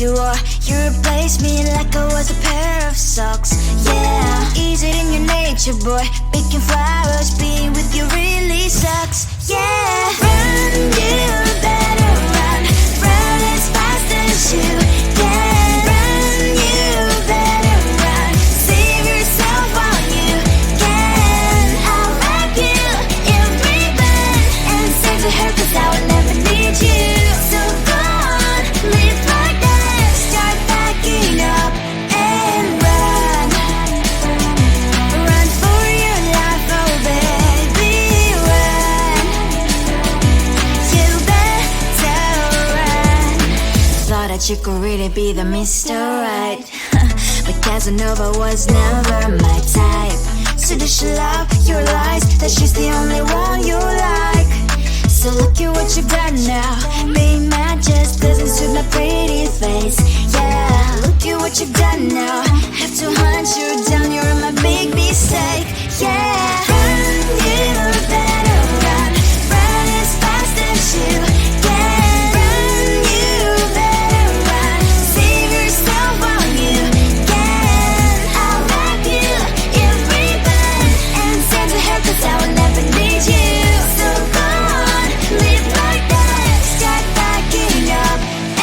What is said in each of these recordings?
you are. You replaced me like I was a pair of socks. Yeah, is it in your nature, boy? Picking flowers, being with you really sucks. Yeah, run, you better run. Run as fast as you can. Run, you better run. Save yourself while you can. I'll wrap you in ribbon and say to her, 'cause I will never need you. So go on, live like that. Start backing up and run. Run for your life, oh baby, run. You better run. Thought that you could really be the Mr. Right, but Casanova was never my type. So does she love your lies, that she's the only one you like? So look at what you've done now. Being mad just doesn't suit my pretty face. Yeah, look at what you've done now. Have to hunt you down, you're my big mistake. Yeah, run, you better run. Run as fast as you can. Run, you better run. Save yourself while you can. I'll wrap you in ribbon and send to her, 'cause I will never need you. So go on, live like that. Start backing up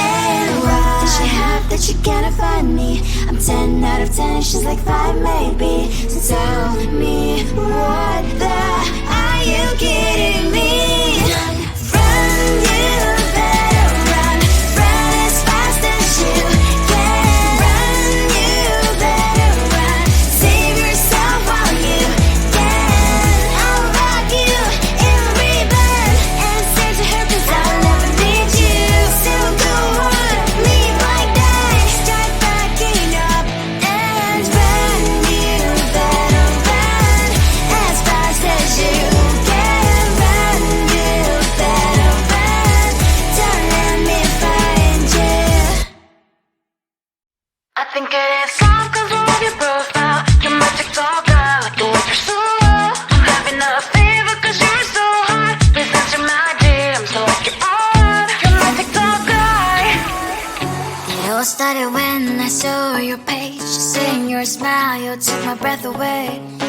and run. Does she have that you cannot find me? I'm 10 out of 10, she's like 5 maybe. So tell me, what the are you kidding me? Run, you better run. Run as fast as you can. Run, you better run. Save yourself while you can. I'll wrap you in ribbon and say to her, 'cause I will never need you. So go on, live like that. Start backing up and run. You better run as fast as you can. Run, you better run. Don't let me find you. I think it is soft 'cause I love your profile. You're my TikTok guy, like the way you're so low. I'm having a fever 'cause you're so hot. Please answer my DMs, so like you're on. You're my TikTok guy. It all started when I saw your page. Seeing your smile, you took my breath away.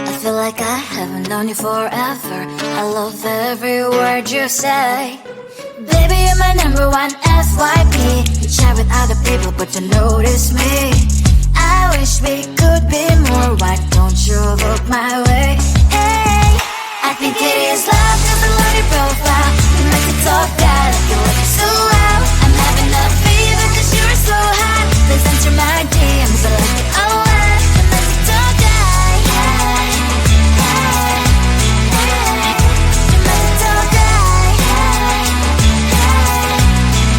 I feel like I haven't known you forever. I love every word you say. Baby, you're my number one FYP. You chat with other people, but you notice me. I wish we could be more. Why don't you look my way? Hey, I think it is love 'cause I love your profile. You make it talk guy, like you look so well. I'm having a fever 'cause you're so hot. Please answer my DMs, I like it a lot. You make it talk guy. Hey, hey, hey. You make it talk guy. Hey, hey,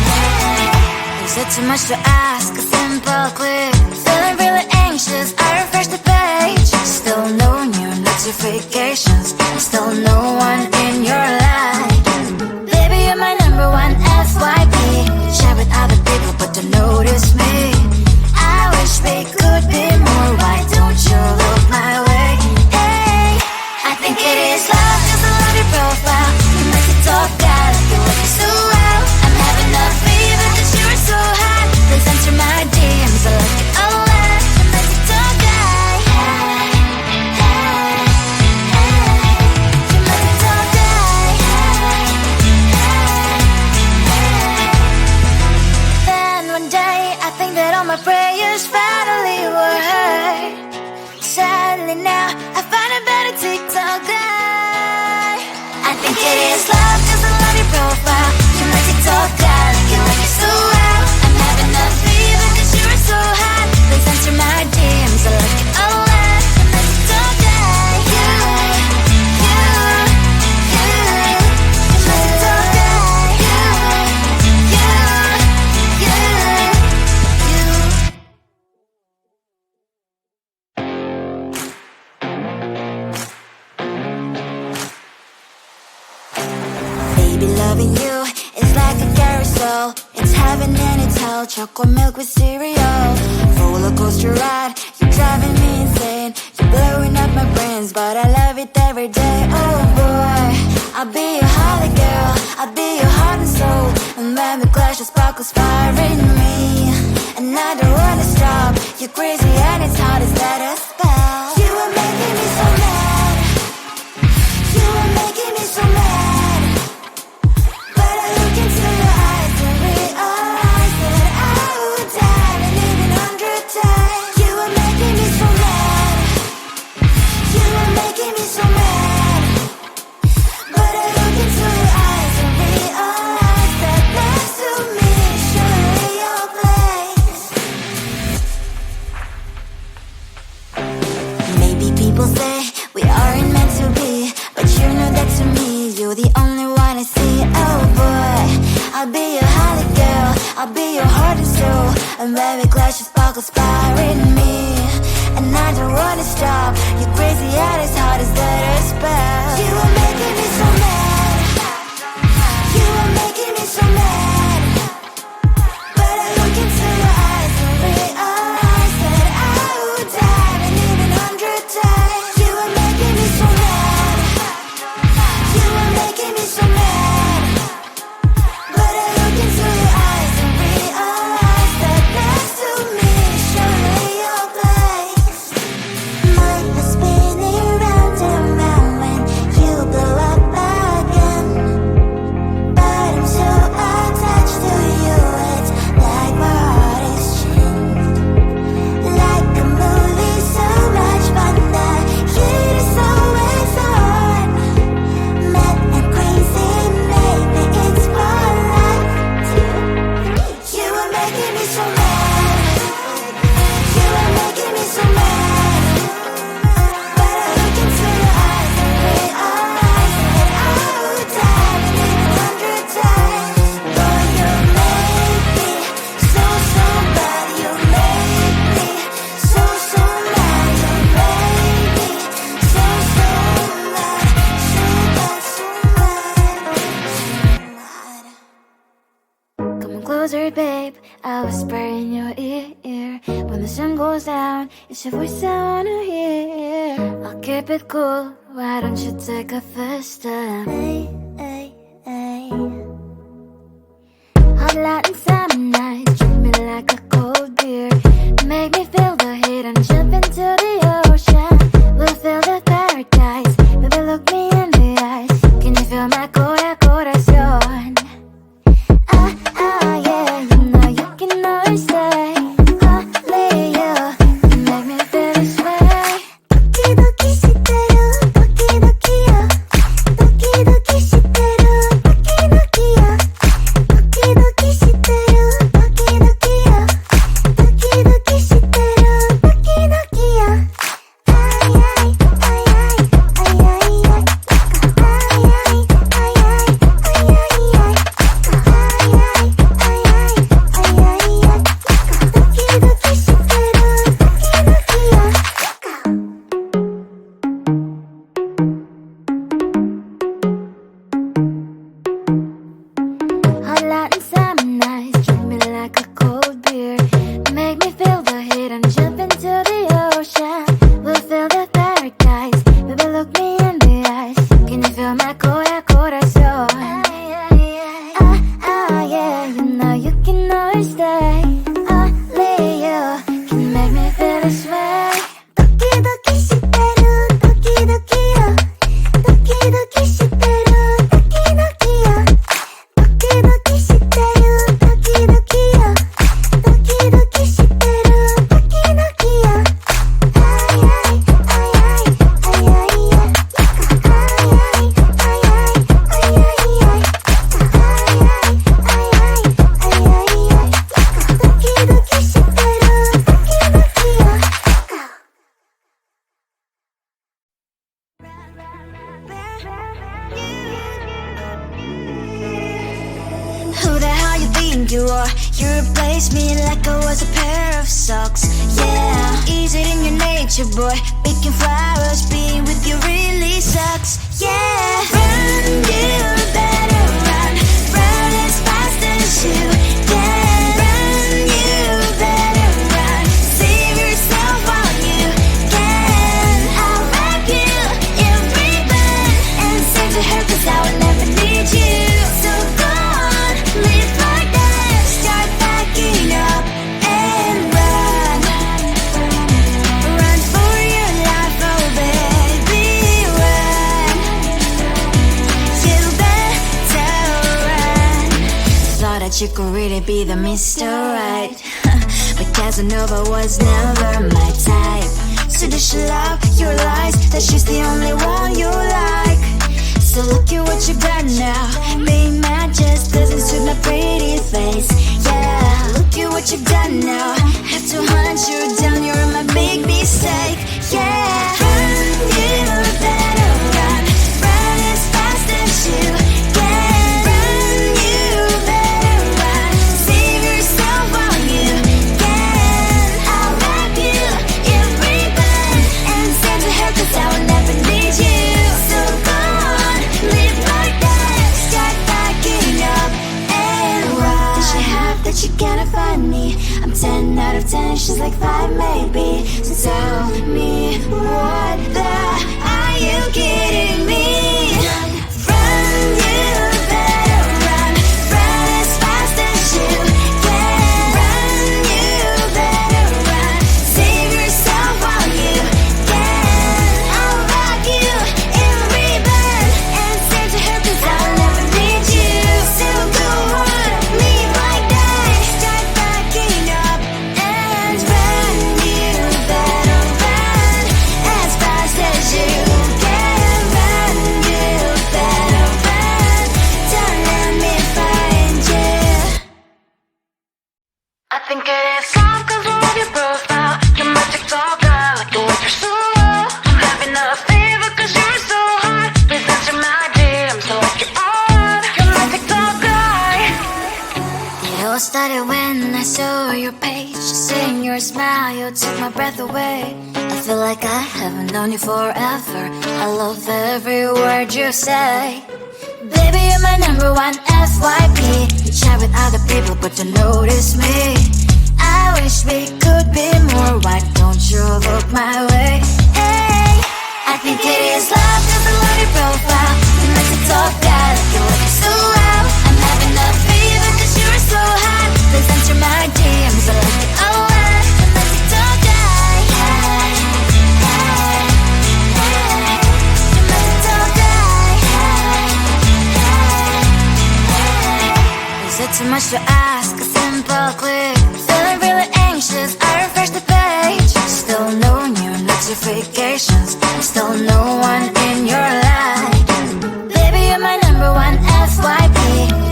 hey. Is it too much to ask? A simple click. Feeling really anxious, I refresh the page. Still no new notifications. Still no one in your life. Baby, you're my number one FYP. Share with other people, but don't notice me. I wish we could be more. Why don't you look my way? Hey, I think it is love 'cause I love your profile. You make it talk guy, like you look so well. I'm having a fever 'cause you're so hot. Please answer my DMs, I like it a lot. You make it talk guy. Hey, hey, hey. You make it talk guy. Hey, hey, hey. Then one day I think that all my prayers finally were heard. Sadly now I find a better TikTok guy. I think it is love 'cause I love your profile. You make it talk guy, like you look so well. I'm having a fever 'cause you're so hot. Please answer my DMs, I like it a lot. You make it talk guy. You make it talk guy. Baby, loving you is like a carousel. It's heaven and it's hell. Chocolate milk with cereal. Roller coaster ride, you're driving me insane. You're blowing up my brains, but I love it every day. Oh boy, I'll be your holly girl. I'll be your heart and soul. And when we clash, the sparkles fire in me. And And I don't wanna stop. You're crazy and it's hard as let us spell. You are making me so mad. You are making me so mad. But I look into your eyes and realize that I would die and even 100 times. You are making me so mad. You are making me so mad. But I look into your eyes and realize that next to me is surely your place. Maybe people say we aren't meant to be, but you know that to me you're the only one I see. Oh boy, I'll be your holly girl, I'll be your heart and soul, and baby clash your sparkle inspiring me. And I don't wanna stop. You're crazy and as hard as let us spell. You are making me so mad. You are making me so mad. But I look into your eyes and realize that I would die and even 100 times. You are making me so mad. You are making me so mad. But I look into your eyes and realize that next to me is surely your place. Mind was spinning round and round when you blow up again. But I'm so attached to you, it's like my heart is chained. Like a movie, so much fun that heat is always on. Mad and crazy, maybe it's for life too. You are making me so mad. You are making me so mad. But I look into your eyes and realize that I would die and even 100 times. Boy, you make me so bad. You make me so mad. You make me so mad. Come closer, babe. I'll whisper in your ear. When the sun goes down, it's your voice I wanna hear. I'll keep it cool. Why don't you take a first step? Hey, hey, hey. Hot light and summer nights, treat me like a cold beer. Make me feel the heat and jump into the ocean. We'll feel the paradise. Baby, look me in the eyes. Can you feel my corazón? Yeah, you know you can always stay. Only you can make me feel this way. Doki doki shiteru, doki doki yo. Doki doki shiteru, doki doki yo. Doki doki shiteru, doki doki yo. Doki doki shiteru, doki doki yo. Ay ay ay ay ay ay ay. Ay ay ay ay ay ay ay. Hot light and summer nights, treat me like a cold beer. Make me feel the heat and jump into the ocean. We'll feel the paradise. Baby, look me in the eyes. Can you feel my corazón? Yeah, you know you can always stay. Only you can make me feel this way. Doki doki shiteru, doki doki yo. Doki doki shiteru, doki doki yo. Doki doki shiteru, doki doki yo. Doki doki shiteru, doki doki yo. Ay ay ay ay ay ay ay. Ay ay ay ay ay ay ay. Ay ay ay ay ay ay ay. Doki doki shiteru, doki doki yo. Who the hell you think you are? You replaced me like I was a pair of socks. Yeah, is it in your nature, boy? Picking flowers, being with you really sucks. Yeah, run, you better run. Run as fast as you can. Run, you better run. Save yourself while you can. I'll wrap you in ribbon and send to her 'cause I will never need you. So go on, live like that. Start backing up. Hey. couldn't be the Mr. Right. But Casanova was never my type. So does she love your lies, that she's the only one you like? So look at what you've done now. Being mad just doesn't suit my pretty face. Yeah, look at what you've done now. Have to hunt you down, you're my big mistake. Yeah, run, you better run. Run as fast as you can. Run, you better run. Save yourself while you can. I'll wrap you in ribbon and send to her, 'cause I will never need you. So go on, live like that. Start backing up and run. Does she have that she cannot find me? I'm 10 out of 10, she's like 5 maybe. So tell me, what the are you kidding me? Run, you better run. Run as fast as you can. Run, you better run. Save yourself while you can. I'll rock you in ribbon and send to her, 'cause I'll never need you. So go on, leave like that. Start backing up and run. You better run as fast as you can. Run, you better run. Don't let me find you. I think it is soft 'cause I love your profile. Your magic talk, I like the way you're so low. I'm having a fever 'cause you're so hot. Please answer my DMs, I like your on. Your magic talk, it all started when I saw your page. Seeing your smile, you took my breath away. I feel like I haven't known you forever. I love every word you say. Baby, you're my number one FYP. You chat with other people, but you notice me. I wish we could be more. Why don't you look my way? Hey, I think it is love 'cause I love your profile. You make it talk bad, you look so well. I'm having a fever 'cause you're so hot. Please answer my DMs, I like it all. You make it talk bad. Hey, hey, hey. You make it talk bad. Hey, hey, hey. Is it too much to ask? A simple click. Feeling really anxious, I refresh the page. Still no new notifications. Still no one in your life. Baby, you're my number one FYP.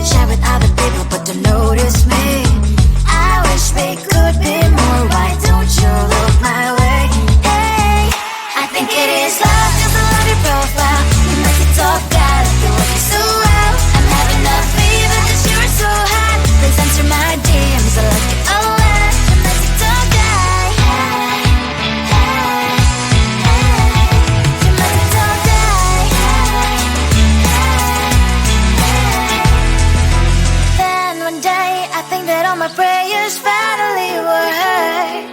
Share with other people, but don't notice me. I wish we could be more. Why don't you look my way? Hey, I think it is love 'cause I love your profile. You make it talk bad, you look so well. I'm having a fever 'cause you're so hot. Please answer my DMs, I like it all. You make it talk bad. Hey, hey, hey. You make it talk bad. Hey, hey, hey. Then one day I think that all my prayers finally were heard.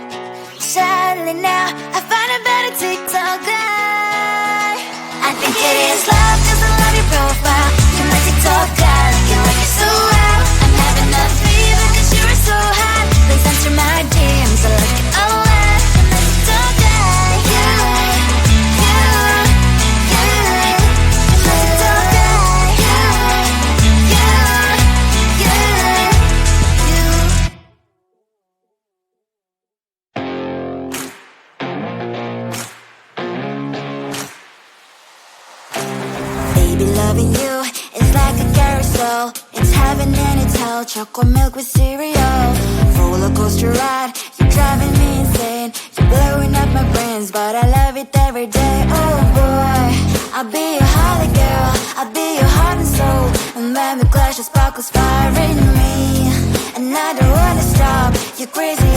Sadly now I find a better TikTok guy. I think it is love 'cause I love your profile. You make it talk bad, you like it so well. I'm having a fever 'cause you're so hot. Please answer my DMs, I like it all. You make it talk bad. You make it talk bad. Baby, loving you is like a carousel. It's heaven and it's hell. Chocolate milk with cereal. Roller coaster ride, you're driving me insane. You're blowing up my brains, but I love it every day. Oh boy, I'll be your holly girl. I'll be your heart and soul. And when we clash, the sparkles fire in me. And I don't wanna stop. You're crazy